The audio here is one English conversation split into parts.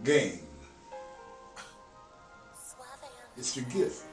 Game. It's the gift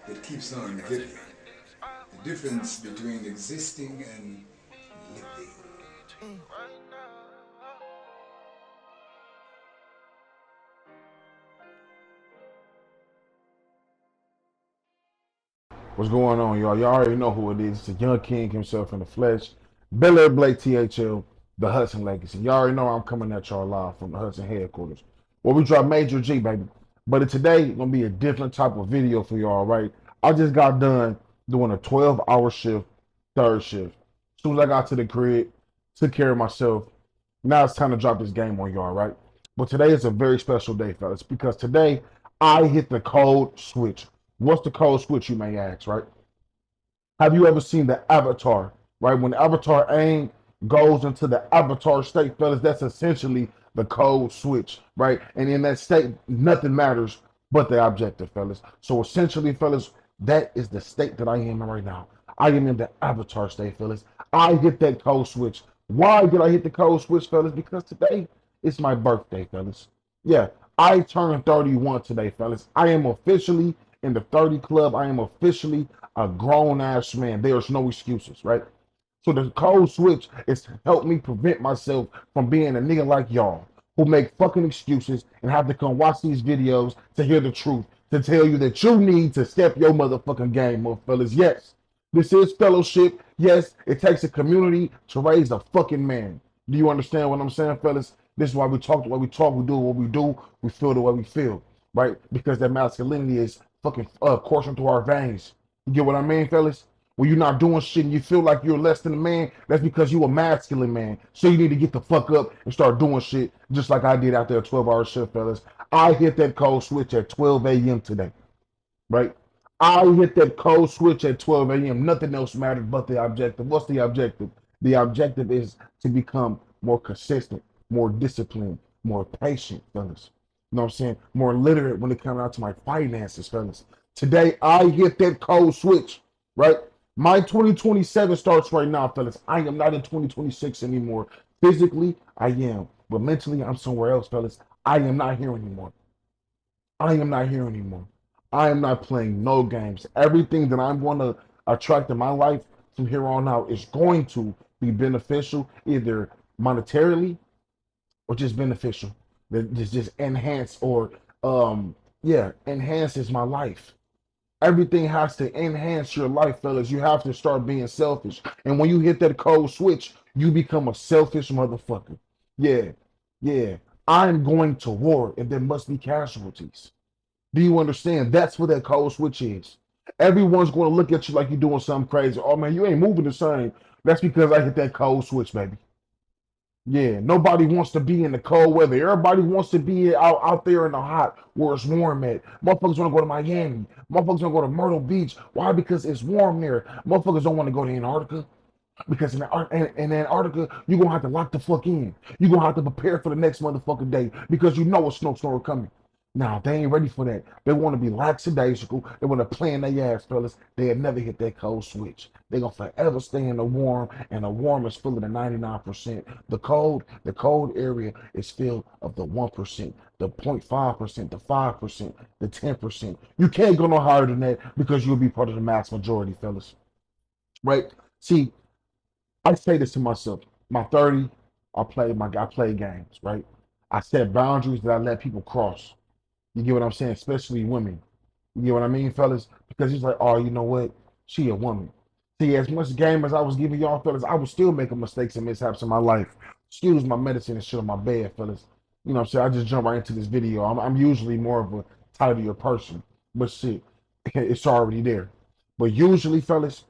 that keeps on giving. The difference between existing and living. What's going on, y'all? Y'all already know who it is. It's the Young King himself in the flesh. Bel Air Blake THL, the Hudson Legacy. Y'all already know I'm coming at y'all live from the Hudson headquarters. Where we drop Major G, baby. But today, it's going to be a different type of video for y'all, right? I just got done doing a 12-hour shift, third shift. As soon as I got to the crib, took care of myself. Now it's time to drop this game on y'all, right? But today is a very special day, fellas, because today I hit the code switch. What's the code switch, you may ask, right? Have you ever seen the avatar, right? When the avatar aim goes into the avatar state, fellas, that's essentially the code switch, right? And in that state, nothing matters but the objective, fellas. So essentially, fellas, that is the state that I am in right now. I am in the avatar state, fellas. I hit that code switch. Why did I hit the code switch, fellas? Because today is my birthday, fellas. Yeah, I turned 31 today, fellas. I am officially in the 30 club. I am officially a grown ass man. There's no excuses, right? So the code switch is to help me prevent myself from being a nigga like y'all who make fucking excuses and have to come watch these videos to hear the truth, to tell you that you need to step your motherfucking game up, fellas. Yes, this is fellowship. Yes, it takes a community to raise a fucking man. Do you understand what I'm saying, fellas? This is why we talk the way we talk, we do what we do, we feel the way we feel, right? Because that masculinity is fucking coursing through our veins. You get what I mean, fellas? When you're not doing shit and you feel like you're less than a man, that's because you a masculine man. So you need to get the fuck up and start doing shit just like I did out there 12-hour shift, fellas. I hit that code switch at 12 a.m. today, right? I hit that code switch at 12 a.m. Nothing else mattered but the objective. What's the objective? The objective is to become more consistent, more disciplined, more patient, fellas. You know what I'm saying? More literate when it comes out to my finances, fellas. Today, I hit that code switch, right? My 2027 starts right now, fellas. I am not in 2026 anymore. Physically, I am. But mentally, I'm somewhere else, fellas. I am not here anymore. I am not here anymore. I am not playing no games. Everything that I'm going to attract in my life from here on out is going to be beneficial, either monetarily or just beneficial. That just enhance or yeah, enhances my life. Everything has to enhance your life, fellas. You have to start being selfish. And when you hit that code switch, you become a selfish motherfucker. Yeah, yeah. I'm going to war and there must be casualties. Do you understand? That's what that code switch is. Everyone's going to look at you like you're doing something crazy. Oh man, you ain't moving the same. That's because I hit that code switch, baby. Yeah, nobody wants to be in the cold weather. Everybody wants to be out there in the hot where it's warm at. Motherfuckers want to go to Miami. Motherfuckers want to go to Myrtle Beach. Why? Because it's warm there. Motherfuckers don't want to go to Antarctica. Because in Antarctica, you're going to have to lock the fuck in. You're going to have to prepare for the next motherfucking day because you know a snowstorm coming. Now, they ain't ready for that. They want to be lackadaisical. They want to play in their ass, fellas. They had never hit that cold switch. They're going to forever stay in the warm, and the warm is full of the 99%. The cold area is filled of the 1%, the 0.5%, the 5%, the 10%. You can't go no higher than that because you'll be part of the mass majority, fellas. Right? See, I say this to myself. My 30, I play games, right? I set boundaries that I let people cross. You get what I'm saying? Especially women. You get what I mean, fellas? Because he's like, oh, you know what? She a woman. See, as much game as I was giving y'all, fellas, I was still making mistakes and mishaps in my life. Excuse my medicine and shit on my bed, fellas. You know what I'm saying? I just jump right into this video. I'm usually more of a tidier person. But shit, it's already there. But usually, fellas,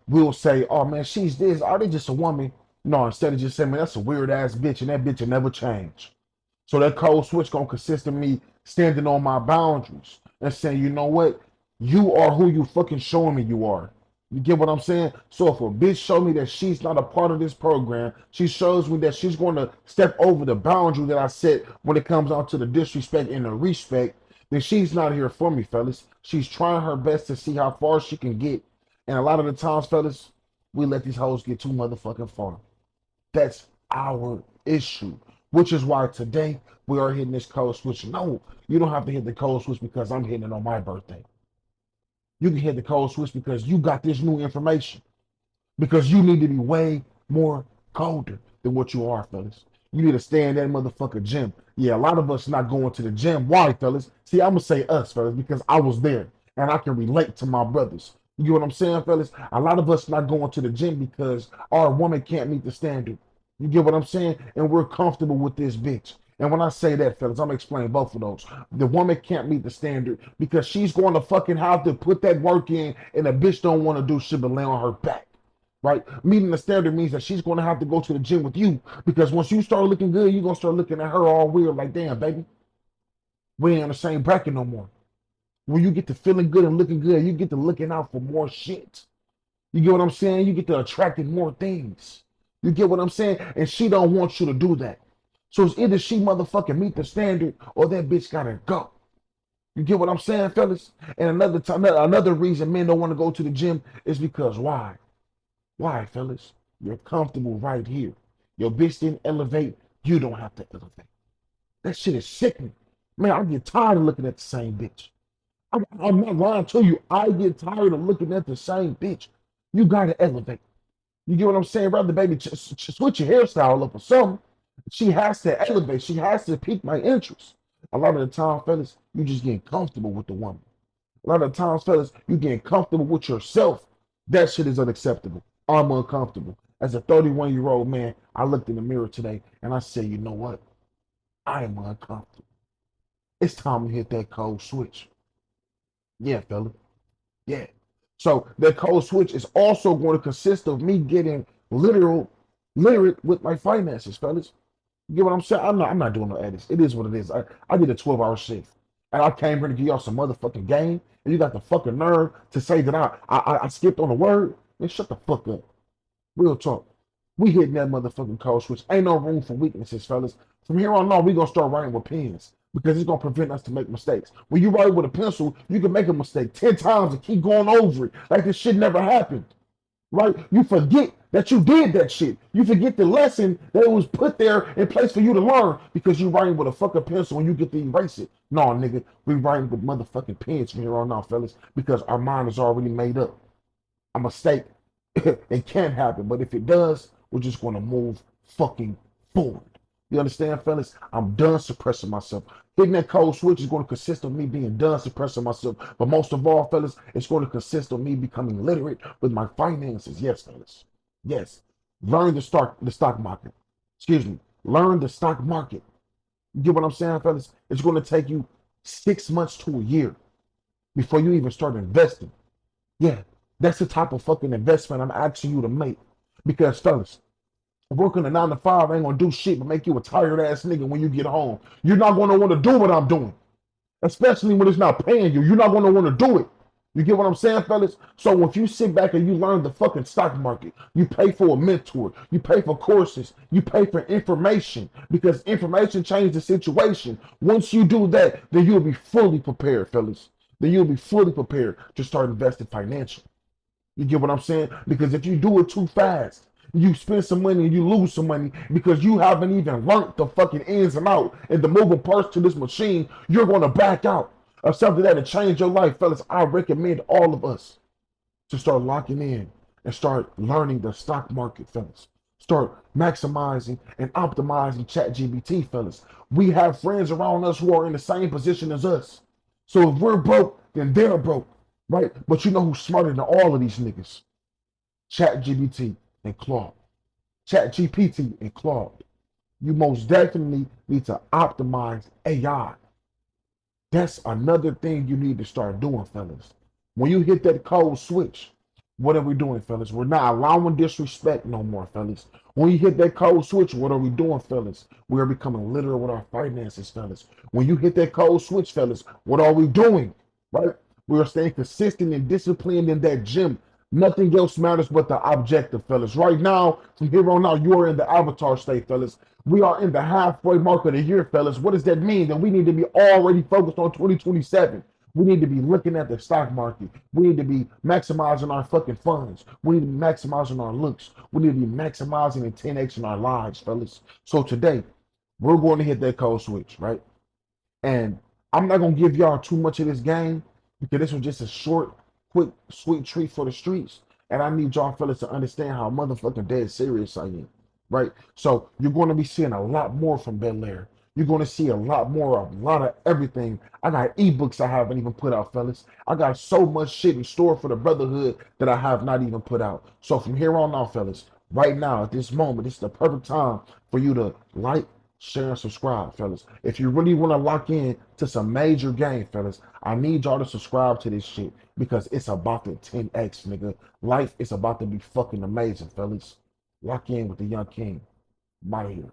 we'll say, oh man, she's this. Are they just a woman? No, instead of just saying, man, that's a weird ass bitch and that bitch will never change. So that code switch gonna consist of me standing on my boundaries and saying, you know what? You are who you fucking showing me you are. You get what I'm saying? So if a bitch show me that she's not a part of this program, she shows me that she's going to step over the boundary that I set when it comes down to the disrespect and the respect, then she's not here for me, fellas. She's trying her best to see how far she can get. And a lot of the times, fellas, we let these hoes get too motherfucking far. That's our issue. which is why today we are hitting this code switch. No, you don't have to hit the code switch because I'm hitting it on my birthday. You can hit the code switch because you got this new information. Because you need to be way more colder than what you are, fellas. You need to stay in that motherfucker gym. Yeah, a lot of us not going to the gym. Why, fellas? See, I'm gonna say us, fellas, because I was there and I can relate to my brothers. You get what I'm saying, fellas? A lot of us not going to the gym because our woman can't meet the standard. You get what I'm saying? And we're comfortable with this bitch. And when I say that, fellas, I'm gonna explain both of those. The woman can't meet the standard because she's going to fucking have to put that work in, and the bitch don't want to do shit but lay on her back. Right? Meeting the standard means that she's going to have to go to the gym with you because once you start looking good, you're going to start looking at her all weird like, damn, baby, we ain't on the same bracket no more. When you get to feeling good and looking good, you get to looking out for more shit. You get what I'm saying? You get to attracting more things. You get what I'm saying? And she don't want you to do that. So it's either she motherfucking meet the standard or that bitch gotta go. You get what I'm saying, fellas? And another time, another reason men don't want to go to the gym is because why? Why, fellas? You're comfortable right here. Your bitch didn't elevate. You don't have to elevate. That shit is sickening. Man, I get tired of looking at the same bitch. I'm not lying to you. I get tired of looking at the same bitch. You gotta elevate. You get what I'm saying, brother? Baby, switch your hairstyle up or something. She has to elevate. She has to pique my interest. A lot of the time, fellas, you just getting comfortable with the woman. A lot of the times, fellas, you getting comfortable with yourself. That shit is unacceptable. I'm uncomfortable. As a 31-year-old man, I looked in the mirror today and I said, you know what? I am uncomfortable. It's time to hit that cold switch. Yeah, fella. Yeah. So that code switch is also going to consist of me getting literate with my finances, fellas. You get what I'm saying? I'm not doing no edits. It is what it is. I did a 12-hour shift. And I came here to give y'all some motherfucking game. And you got the fucking nerve to say that I skipped on a word. Man, shut the fuck up. Real talk. We hitting that motherfucking code switch. Ain't no room for weaknesses, fellas. From here on out, we gonna start writing with pens because it's gonna prevent us to make mistakes. When you write with a pencil, you can make a mistake 10 times and keep going over it like this shit never happened. Right? You forget that you did that shit. You forget the lesson that was put there in place for you to learn because you writing with a fucking pencil and you get to erase it. No, nigga, we writing with motherfucking pens from here on out, fellas, because our mind is already made up. A mistake, it can happen, but if it does, we're just gonna move fucking forward. You understand, fellas? I'm done suppressing myself. Hitting that code switch is going to consist of me being done suppressing myself. But most of all, fellas, it's going to consist of me becoming literate with my finances. Yes, fellas. Yes. Learn the stock market. Excuse me. Learn the stock market. You get what I'm saying, fellas? It's going to take you 6 months to a year before you even start investing. Yeah, that's the type of fucking investment I'm asking you to make. Because, fellas, working a 9 to 5 ain't gonna do shit but make you a tired ass nigga when you get home. You're not gonna want to do what I'm doing, especially when it's not paying you. You're not gonna want to do it. You get what I'm saying, fellas? So if you sit back and you learn the fucking stock market, you pay for a mentor, you pay for courses, you pay for information because information changes the situation. Once you do that, then you'll be fully prepared, fellas. Then you'll be fully prepared to start investing financially. You get what I'm saying? Because if you do it too fast, you spend some money and you lose some money because you haven't even learned the fucking ins and out and the moving parts to this machine, you're going to back out of something that'll change your life, fellas. I recommend all of us to start locking in and start learning the stock market, fellas. Start maximizing and optimizing ChatGPT, fellas. We have friends around us who are in the same position as us. So if we're broke, then they're broke. Right? But you know who's smarter than all of these niggas? ChatGPT and Claude. ChatGPT and Claude. You most definitely need to optimize AI. That's another thing you need to start doing, fellas. When you hit that code switch, what are we doing, fellas? We're not allowing disrespect no more, fellas. When you hit that code switch, what are we doing, fellas? We are becoming literal with our finances, fellas. When you hit that code switch, fellas, what are we doing? Right? We are staying consistent and disciplined in that gym. Nothing else matters but the objective, fellas. Right now, from here on out, you are in the avatar state, fellas. We are in the halfway mark of the year, fellas. What does that mean? That we need to be already focused on 2027. We need to be looking at the stock market. We need to be maximizing our fucking funds. We need to be maximizing our looks. We need to be maximizing and 10x in our lives, fellas. So today, We're going to hit that code switch, right? And I'm not gonna give y'all too much of this game because this was just a short, quick, sweet treat for the streets. And I need y'all fellas to understand how motherfucking dead serious I am. Right? So you're gonna be seeing a lot more from Bel Air. You're gonna see a lot more, a lot of everything. I got ebooks I haven't even put out, fellas. I got so much shit in store for the brotherhood that I have not even put out. So from here on out, fellas, right now at this moment, this is the perfect time for you to like, share, and subscribe, fellas. If you really want to lock in to some major game, fellas, I need y'all to subscribe to this shit because it's about to 10x, nigga. Life is about to be fucking amazing, fellas. Lock in with the Young King. I'm out of here.